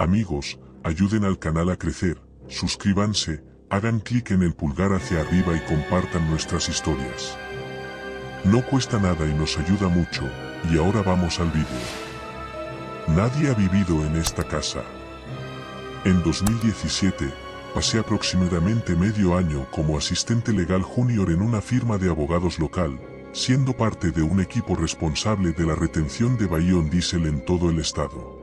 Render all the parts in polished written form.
Amigos, ayuden al canal a crecer, suscríbanse, hagan clic en el pulgar hacia arriba y compartan nuestras historias. No cuesta nada y nos ayuda mucho, y ahora vamos al vídeo. Nadie ha vivido en esta casa. En 2017, pasé aproximadamente medio año como asistente legal junior en una firma de abogados local, siendo parte de un equipo responsable de la retención de biodiesel en todo el estado.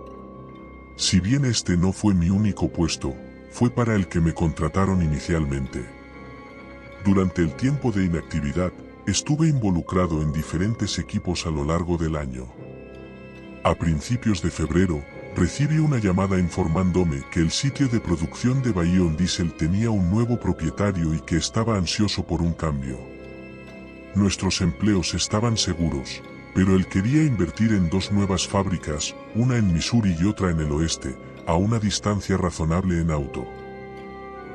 Si bien este no fue mi único puesto, fue para el que me contrataron inicialmente. Durante el tiempo de inactividad, estuve involucrado en diferentes equipos a lo largo del año. A principios de febrero, recibí una llamada informándome que el sitio de producción de biodiesel tenía un nuevo propietario y que estaba ansioso por un cambio. Nuestros empleos estaban seguros, pero él quería invertir en dos nuevas fábricas, una en Missouri y otra en el oeste, a una distancia razonable en auto.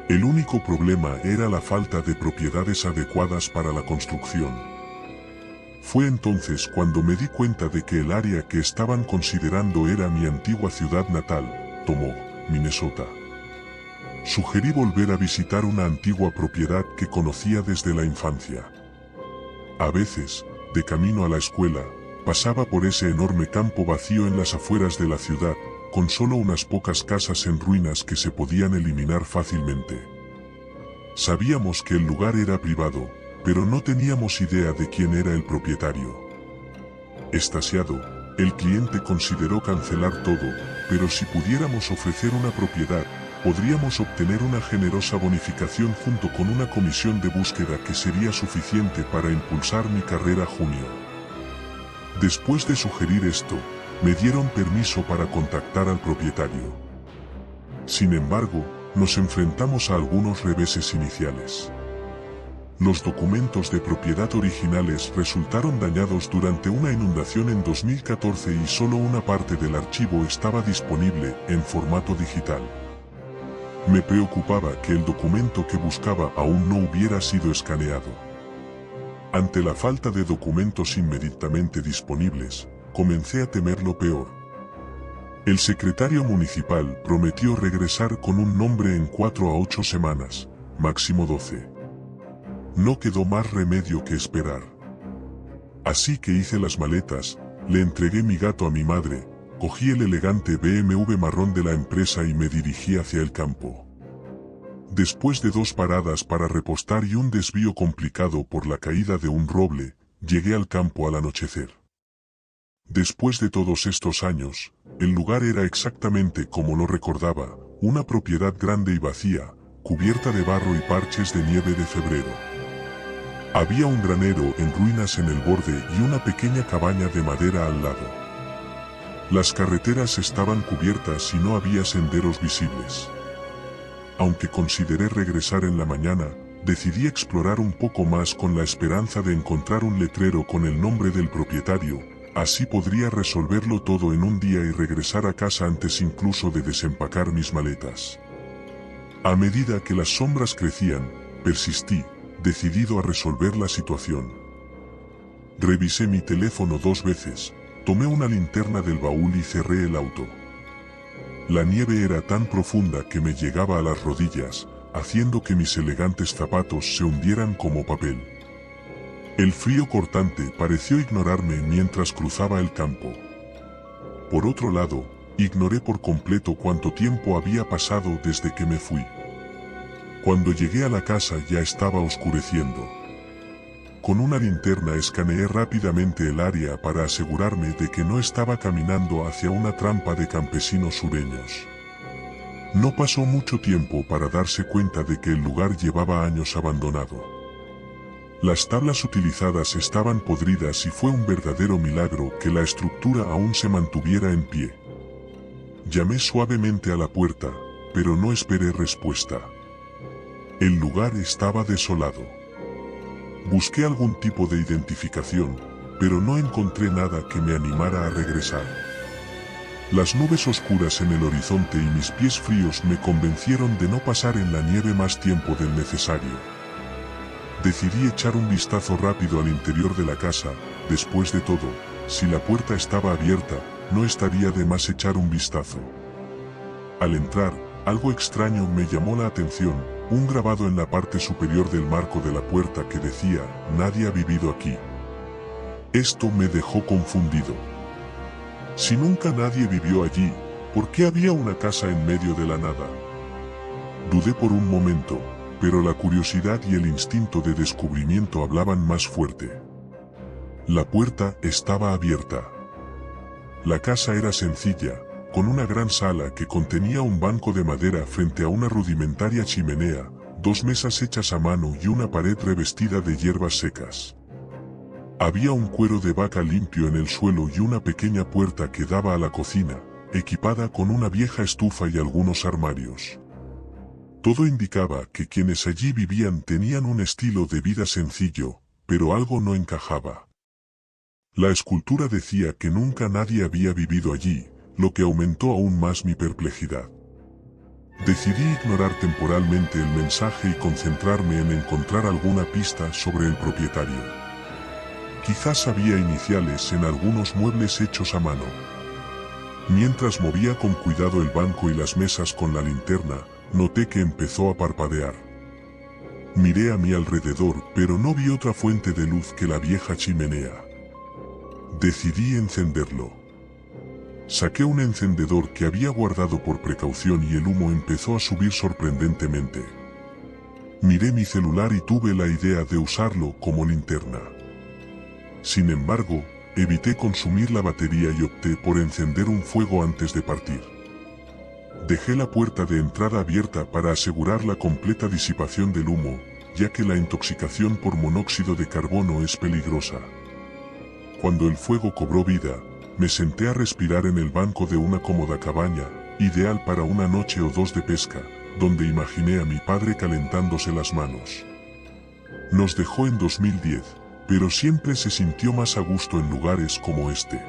El único problema era la falta de propiedades adecuadas para la construcción. Fue entonces cuando me di cuenta de que el área que estaban considerando era mi antigua ciudad natal, Tomah, Minnesota. Sugerí volver a visitar una antigua propiedad que conocía desde la infancia. A veces, de camino a la escuela, pasaba por ese enorme campo vacío en las afueras de la ciudad, con solo unas pocas casas en ruinas que se podían eliminar fácilmente. Sabíamos que el lugar era privado, pero no teníamos idea de quién era el propietario. Extasiado, el cliente consideró cancelar todo, pero si pudiéramos ofrecer una propiedad, podríamos obtener una generosa bonificación junto con una comisión de búsqueda que sería suficiente para impulsar mi carrera junior. Después de sugerir esto, me dieron permiso para contactar al propietario. Sin embargo, nos enfrentamos a algunos reveses iniciales. Los documentos de propiedad originales resultaron dañados durante una inundación en 2014 y solo una parte del archivo estaba disponible en formato digital. Me preocupaba que el documento que buscaba aún no hubiera sido escaneado. Ante la falta de documentos inmediatamente disponibles, comencé a temer lo peor. El secretario municipal prometió regresar con un nombre en 4 a 8 semanas, máximo 12. No quedó más remedio que esperar. Así que hice las maletas, le entregué mi gato a mi madre, cogí el elegante BMW marrón de la empresa y me dirigí hacia el campo. Después de 2 paradas para repostar y un desvío complicado por la caída de un roble, llegué al campo al anochecer. Después de todos estos años, el lugar era exactamente como lo recordaba, una propiedad grande y vacía, cubierta de barro y parches de nieve de febrero. Había un granero en ruinas en el borde y una pequeña cabaña de madera al lado. Las carreteras estaban cubiertas y no había senderos visibles. Aunque consideré regresar en la mañana, decidí explorar un poco más con la esperanza de encontrar un letrero con el nombre del propietario, así podría resolverlo todo en un día y regresar a casa antes incluso de desempacar mis maletas. A medida que las sombras crecían, persistí, decidido a resolver la situación. Revisé mi teléfono 2 veces, tomé una linterna del baúl y cerré el auto. La nieve era tan profunda que me llegaba a las rodillas, haciendo que mis elegantes zapatos se hundieran como papel. El frío cortante pareció ignorarme mientras cruzaba el campo. Por otro lado, ignoré por completo cuánto tiempo había pasado desde que me fui. Cuando llegué a la casa ya estaba oscureciendo. Con una linterna escaneé rápidamente el área para asegurarme de que no estaba caminando hacia una trampa de campesinos sureños. No pasó mucho tiempo para darse cuenta de que el lugar llevaba años abandonado. Las tablas utilizadas estaban podridas y fue un verdadero milagro que la estructura aún se mantuviera en pie. Llamé suavemente a la puerta, pero no esperé respuesta. El lugar estaba desolado. Busqué algún tipo de identificación, pero no encontré nada que me animara a regresar. Las nubes oscuras en el horizonte y mis pies fríos me convencieron de no pasar en la nieve más tiempo del necesario. Decidí echar un vistazo rápido al interior de la casa. Después de todo, si la puerta estaba abierta, no estaría de más echar un vistazo. Al entrar, algo extraño me llamó la atención, un grabado en la parte superior del marco de la puerta que decía, nadie ha vivido aquí. Esto me dejó confundido. Si nunca nadie vivió allí, ¿por qué había una casa en medio de la nada? Dudé por un momento, pero la curiosidad y el instinto de descubrimiento hablaban más fuerte. La puerta estaba abierta. La casa era sencilla, con una gran sala que contenía un banco de madera frente a una rudimentaria chimenea, 2 mesas hechas a mano y una pared revestida de hierbas secas. Había un cuero de vaca limpio en el suelo y una pequeña puerta que daba a la cocina, equipada con una vieja estufa y algunos armarios. Todo indicaba que quienes allí vivían tenían un estilo de vida sencillo, pero algo no encajaba. La escultura decía que nunca nadie había vivido allí, lo que aumentó aún más mi perplejidad. Decidí ignorar temporalmente el mensaje y concentrarme en encontrar alguna pista sobre el propietario. Quizás había iniciales en algunos muebles hechos a mano. Mientras movía con cuidado el banco y las mesas con la linterna, noté que empezó a parpadear. Miré a mi alrededor, pero no vi otra fuente de luz que la vieja chimenea. Decidí encenderlo. Saqué un encendedor que había guardado por precaución y el humo empezó a subir sorprendentemente. Miré mi celular y tuve la idea de usarlo como linterna. Sin embargo, evité consumir la batería y opté por encender un fuego antes de partir. Dejé la puerta de entrada abierta para asegurar la completa disipación del humo, ya que la intoxicación por monóxido de carbono es peligrosa. Cuando el fuego cobró vida, me senté a respirar en el banco de una cómoda cabaña, ideal para una noche o 2 de pesca, donde imaginé a mi padre calentándose las manos. Nos dejó en 2010, pero siempre se sintió más a gusto en lugares como este.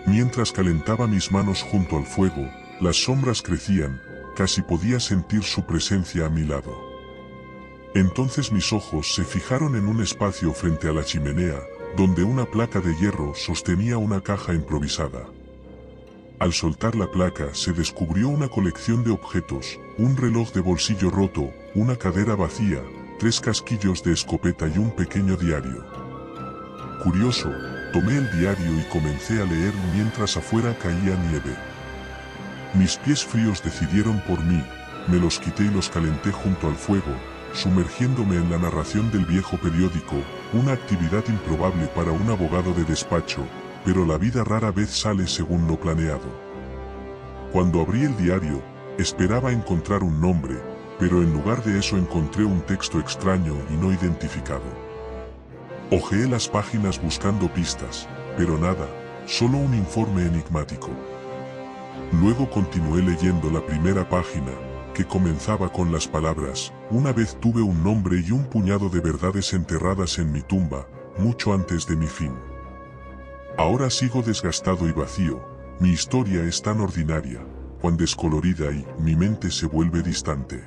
Mientras calentaba mis manos junto al fuego, las sombras crecían, casi podía sentir su presencia a mi lado. Entonces mis ojos se fijaron en un espacio frente a la chimenea, donde una placa de hierro sostenía una caja improvisada. Al soltar la placa se descubrió una colección de objetos, un reloj de bolsillo roto, una cadera vacía, 3 casquillos de escopeta y un pequeño diario. Curioso, tomé el diario y comencé a leer mientras afuera caía nieve. Mis pies fríos decidieron por mí, me los quité y los calenté junto al fuego, sumergiéndome en la narración del viejo periódico, una actividad improbable para un abogado de despacho, pero la vida rara vez sale según lo planeado. Cuando abrí el diario, esperaba encontrar un nombre, pero en lugar de eso encontré un texto extraño y no identificado. Hojeé las páginas buscando pistas, pero nada, solo un informe enigmático. Luego continué leyendo la primera página, que comenzaba con las palabras, una vez tuve un nombre y un puñado de verdades enterradas en mi tumba, mucho antes de mi fin. Ahora sigo desgastado y vacío, mi historia es tan ordinaria, cuán descolorida y mi mente se vuelve distante.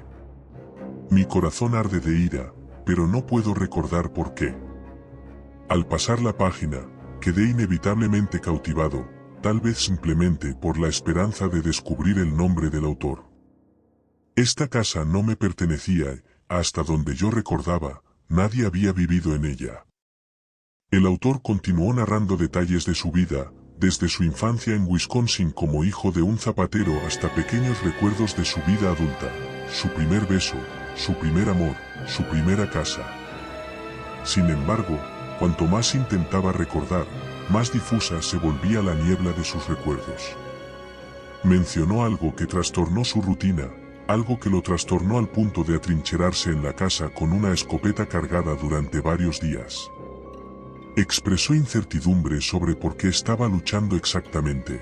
Mi corazón arde de ira, pero no puedo recordar por qué. Al pasar la página, quedé inevitablemente cautivado, tal vez simplemente por la esperanza de descubrir el nombre del autor. Esta casa no me pertenecía, hasta donde yo recordaba, nadie había vivido en ella. El autor continuó narrando detalles de su vida, desde su infancia en Wisconsin como hijo de un zapatero hasta pequeños recuerdos de su vida adulta, su primer beso, su primer amor, su primera casa. Sin embargo, cuanto más intentaba recordar, más difusa se volvía la niebla de sus recuerdos. Mencionó algo que trastornó su rutina, algo que lo trastornó al punto de atrincherarse en la casa con una escopeta cargada durante varios días. Expresó incertidumbre sobre por qué estaba luchando exactamente.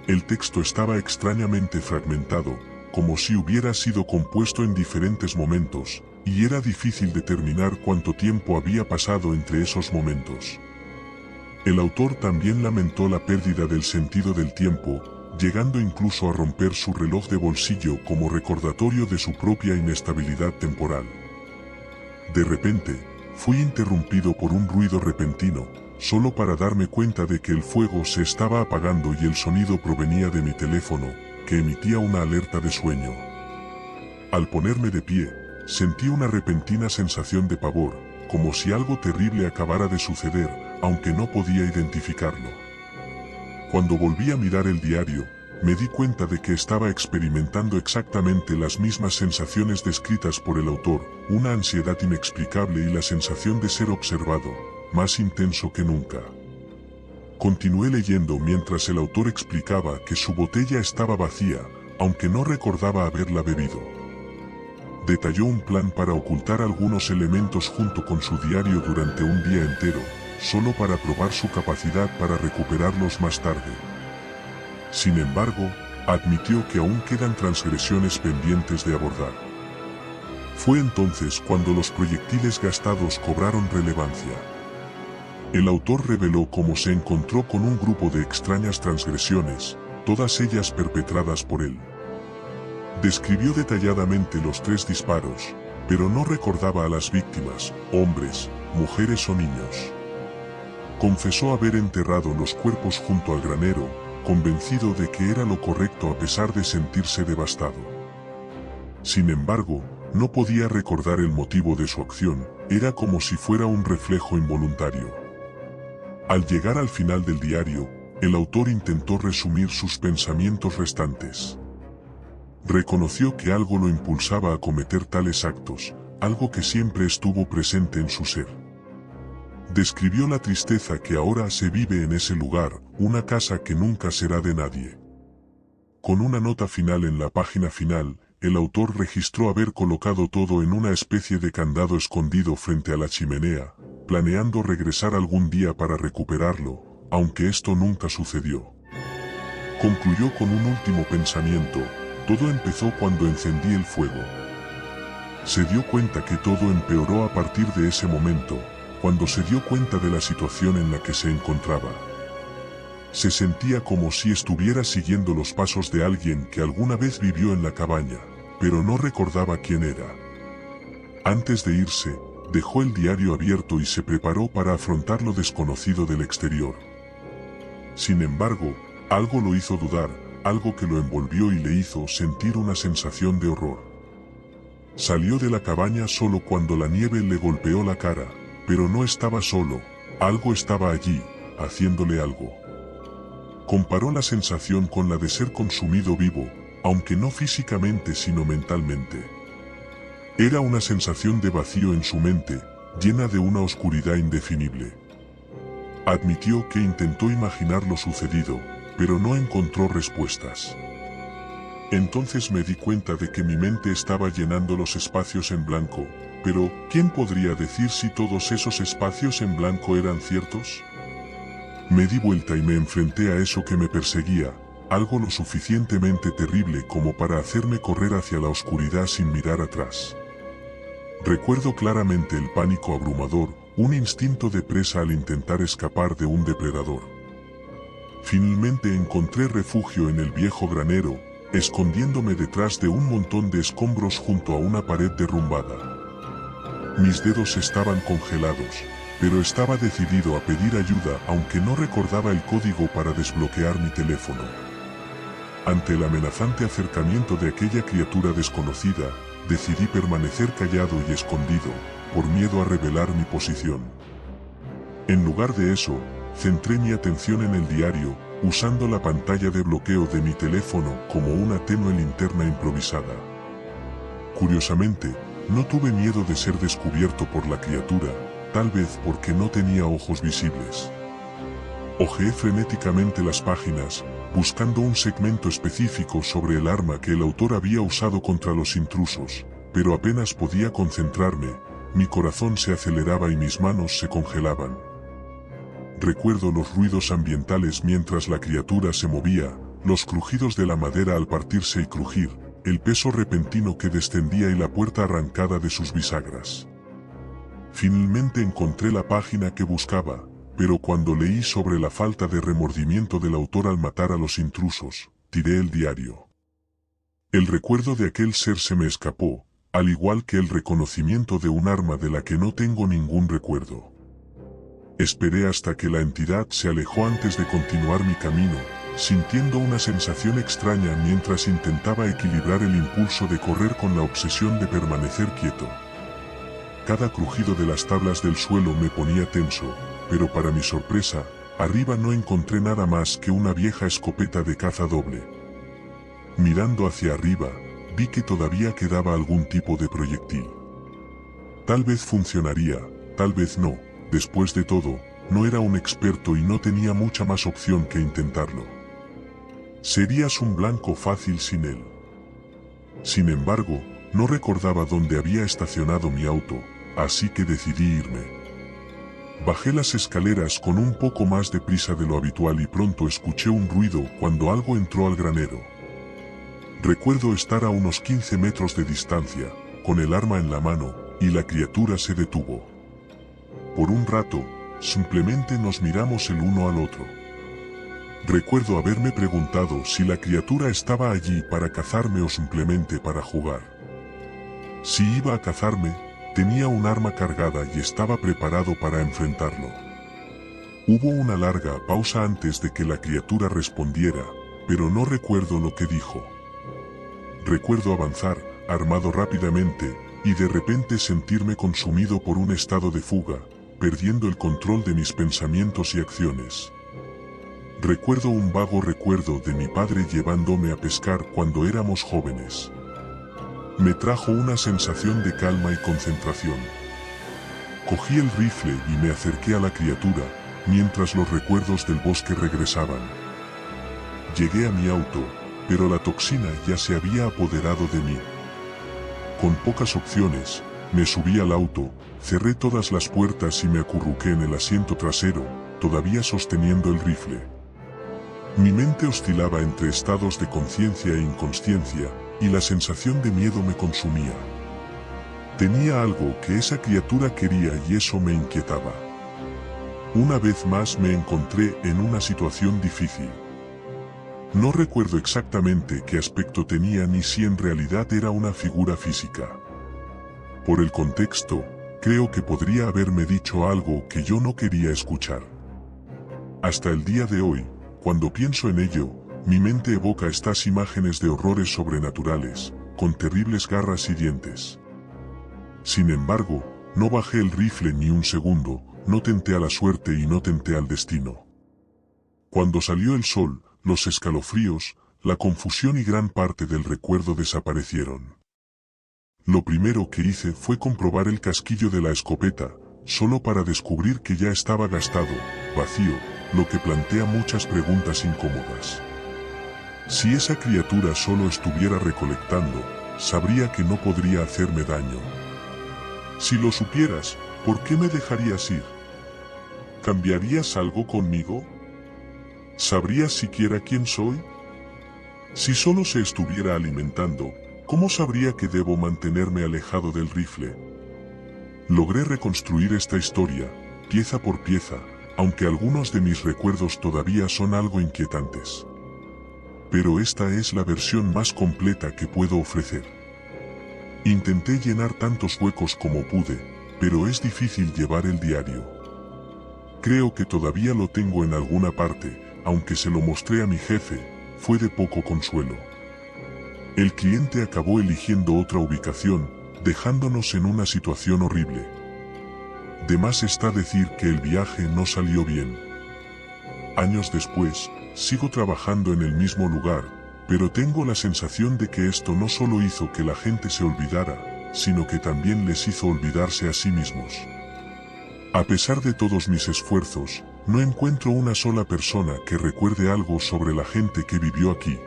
El texto estaba extrañamente fragmentado, como si hubiera sido compuesto en diferentes momentos, y era difícil determinar cuánto tiempo había pasado entre esos momentos. El autor también lamentó la pérdida del sentido del tiempo, llegando incluso a romper su reloj de bolsillo como recordatorio de su propia inestabilidad temporal. De repente, fui interrumpido por un ruido repentino, solo para darme cuenta de que el fuego se estaba apagando y el sonido provenía de mi teléfono, que emitía una alerta de sueño. Al ponerme de pie, sentí una repentina sensación de pavor, como si algo terrible acabara de suceder, aunque no podía identificarlo. Cuando volví a mirar el diario, me di cuenta de que estaba experimentando exactamente las mismas sensaciones descritas por el autor, una ansiedad inexplicable y la sensación de ser observado, más intenso que nunca. Continué leyendo mientras el autor explicaba que su botella estaba vacía, aunque no recordaba haberla bebido. Detalló un plan para ocultar algunos elementos junto con su diario durante un día entero, solo para probar su capacidad para recuperarlos más tarde. Sin embargo, admitió que aún quedan transgresiones pendientes de abordar. Fue entonces cuando los proyectiles gastados cobraron relevancia. El autor reveló cómo se encontró con un grupo de extrañas transgresiones, todas ellas perpetradas por él. Describió detalladamente los 3 disparos, pero no recordaba a las víctimas, hombres, mujeres o niños. Confesó haber enterrado los cuerpos junto al granero, convencido de que era lo correcto a pesar de sentirse devastado. Sin embargo, no podía recordar el motivo de su acción, era como si fuera un reflejo involuntario. Al llegar al final del diario, el autor intentó resumir sus pensamientos restantes. Reconoció que algo lo impulsaba a cometer tales actos, algo que siempre estuvo presente en su ser. Describió la tristeza que ahora se vive en ese lugar, una casa que nunca será de nadie. Con una nota final en la página final, el autor registró haber colocado todo en una especie de candado escondido frente a la chimenea, planeando regresar algún día para recuperarlo, aunque esto nunca sucedió. Concluyó con un último pensamiento: todo empezó cuando encendí el fuego. Se dio cuenta que todo empeoró a partir de ese momento, cuando se dio cuenta de la situación en la que se encontraba. Se sentía como si estuviera siguiendo los pasos de alguien que alguna vez vivió en la cabaña, pero no recordaba quién era. Antes de irse, dejó el diario abierto y se preparó para afrontar lo desconocido del exterior. Sin embargo, algo lo hizo dudar, algo que lo envolvió y le hizo sentir una sensación de horror. Salió de la cabaña solo cuando la nieve le golpeó la cara, pero no estaba solo, algo estaba allí, haciéndole algo. Comparó la sensación con la de ser consumido vivo, aunque no físicamente sino mentalmente. Era una sensación de vacío en su mente, llena de una oscuridad indefinible. Admitió que intentó imaginar lo sucedido, pero no encontró respuestas. Entonces me di cuenta de que mi mente estaba llenando los espacios en blanco, pero ¿quién podría decir si todos esos espacios en blanco eran ciertos? Me di vuelta y me enfrenté a eso que me perseguía, algo lo suficientemente terrible como para hacerme correr hacia la oscuridad sin mirar atrás. Recuerdo claramente el pánico abrumador, un instinto de presa al intentar escapar de un depredador. Finalmente encontré refugio en el viejo granero, escondiéndome detrás de un montón de escombros junto a una pared derrumbada. Mis dedos estaban congelados, pero estaba decidido a pedir ayuda aunque no recordaba el código para desbloquear mi teléfono. Ante el amenazante acercamiento de aquella criatura desconocida, decidí permanecer callado y escondido, por miedo a revelar mi posición. En lugar de eso, centré mi atención en el diario, usando la pantalla de bloqueo de mi teléfono como una tenue linterna improvisada. Curiosamente, no tuve miedo de ser descubierto por la criatura, tal vez porque no tenía ojos visibles. Hojeé frenéticamente las páginas, buscando un segmento específico sobre el arma que el autor había usado contra los intrusos, pero apenas podía concentrarme, mi corazón se aceleraba y mis manos se congelaban. Recuerdo los ruidos ambientales mientras la criatura se movía, los crujidos de la madera al partirse y crujir, el peso repentino que descendía y la puerta arrancada de sus bisagras. Finalmente encontré la página que buscaba, pero cuando leí sobre la falta de remordimiento del autor al matar a los intrusos, tiré el diario. El recuerdo de aquel ser se me escapó, al igual que el reconocimiento de un arma de la que no tengo ningún recuerdo. Esperé hasta que la entidad se alejó antes de continuar mi camino, sintiendo una sensación extraña mientras intentaba equilibrar el impulso de correr con la obsesión de permanecer quieto. Cada crujido de las tablas del suelo me ponía tenso, pero para mi sorpresa, arriba no encontré nada más que una vieja escopeta de caza doble. Mirando hacia arriba, vi que todavía quedaba algún tipo de proyectil. Tal vez funcionaría, tal vez no, después de todo, no era un experto y no tenía mucha más opción que intentarlo. Serías un blanco fácil sin él. Sin embargo, no recordaba dónde había estacionado mi auto, así que decidí irme. Bajé las escaleras con un poco más de prisa de lo habitual y pronto escuché un ruido cuando algo entró al granero. Recuerdo estar a unos 15 metros de distancia, con el arma en la mano, y la criatura se detuvo. Por un rato, simplemente nos miramos el uno al otro. Recuerdo haberme preguntado si la criatura estaba allí para cazarme o simplemente para jugar. Si iba a cazarme, tenía un arma cargada y estaba preparado para enfrentarlo. Hubo una larga pausa antes de que la criatura respondiera, pero no recuerdo lo que dijo. Recuerdo avanzar, armado rápidamente, y de repente sentirme consumido por un estado de fuga, perdiendo el control de mis pensamientos y acciones. Recuerdo un vago recuerdo de mi padre llevándome a pescar cuando éramos jóvenes. Me trajo una sensación de calma y concentración. Cogí el rifle y me acerqué a la criatura, mientras los recuerdos del bosque regresaban. Llegué a mi auto, pero la toxina ya se había apoderado de mí. Con pocas opciones, me subí al auto, cerré todas las puertas y me acurruqué en el asiento trasero, todavía sosteniendo el rifle. Mi mente oscilaba entre estados de conciencia e inconsciencia, y la sensación de miedo me consumía. Tenía algo que esa criatura quería y eso me inquietaba. Una vez más me encontré en una situación difícil. No recuerdo exactamente qué aspecto tenía ni si en realidad era una figura física. Por el contexto, creo que podría haberme dicho algo que yo no quería escuchar. Hasta el día de hoy, cuando pienso en ello, mi mente evoca estas imágenes de horrores sobrenaturales, con terribles garras y dientes. Sin embargo, no bajé el rifle ni un segundo, no tenté a la suerte y no tenté al destino. Cuando salió el sol, los escalofríos, la confusión y gran parte del recuerdo desaparecieron. Lo primero que hice fue comprobar el casquillo de la escopeta, solo para descubrir que ya estaba gastado, vacío, lo que plantea muchas preguntas incómodas. Si esa criatura solo estuviera recolectando, sabría que no podría hacerme daño. Si lo supieras, ¿por qué me dejarías ir? ¿Cambiarías algo conmigo? ¿Sabrías siquiera quién soy? Si solo se estuviera alimentando, ¿cómo sabría que debo mantenerme alejado del rifle? Logré reconstruir esta historia, pieza por pieza, aunque algunos de mis recuerdos todavía son algo inquietantes. Pero esta es la versión más completa que puedo ofrecer. Intenté llenar tantos huecos como pude, pero es difícil llevar el diario. Creo que todavía lo tengo en alguna parte, aunque se lo mostré a mi jefe, fue de poco consuelo. El cliente acabó eligiendo otra ubicación, dejándonos en una situación horrible. De más está decir que el viaje no salió bien. Años después, sigo trabajando en el mismo lugar, pero tengo la sensación de que esto no solo hizo que la gente se olvidara, sino que también les hizo olvidarse a sí mismos. A pesar de todos mis esfuerzos, no encuentro una sola persona que recuerde algo sobre la gente que vivió aquí.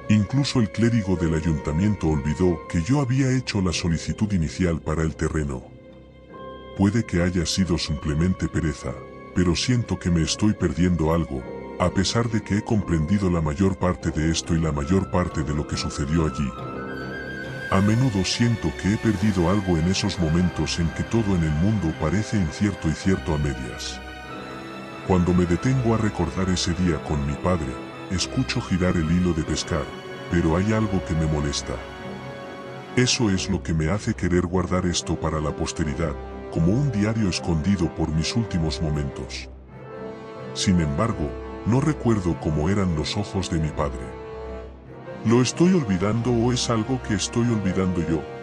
Incluso el clérigo del ayuntamiento olvidó que yo había hecho la solicitud inicial para el terreno. Puede que haya sido simplemente pereza, pero siento que me estoy perdiendo algo, a pesar de que he comprendido la mayor parte de esto y la mayor parte de lo que sucedió allí. A menudo siento que he perdido algo en esos momentos en que todo en el mundo parece incierto y cierto a medias. Cuando me detengo a recordar ese día con mi padre, escucho girar el hilo de pescar, pero hay algo que me molesta. Eso es lo que me hace querer guardar esto para la posteridad, como un diario escondido por mis últimos momentos. Sin embargo, No recuerdo cómo eran los ojos de mi padre. ¿Lo estoy olvidando o es algo que estoy olvidando yo?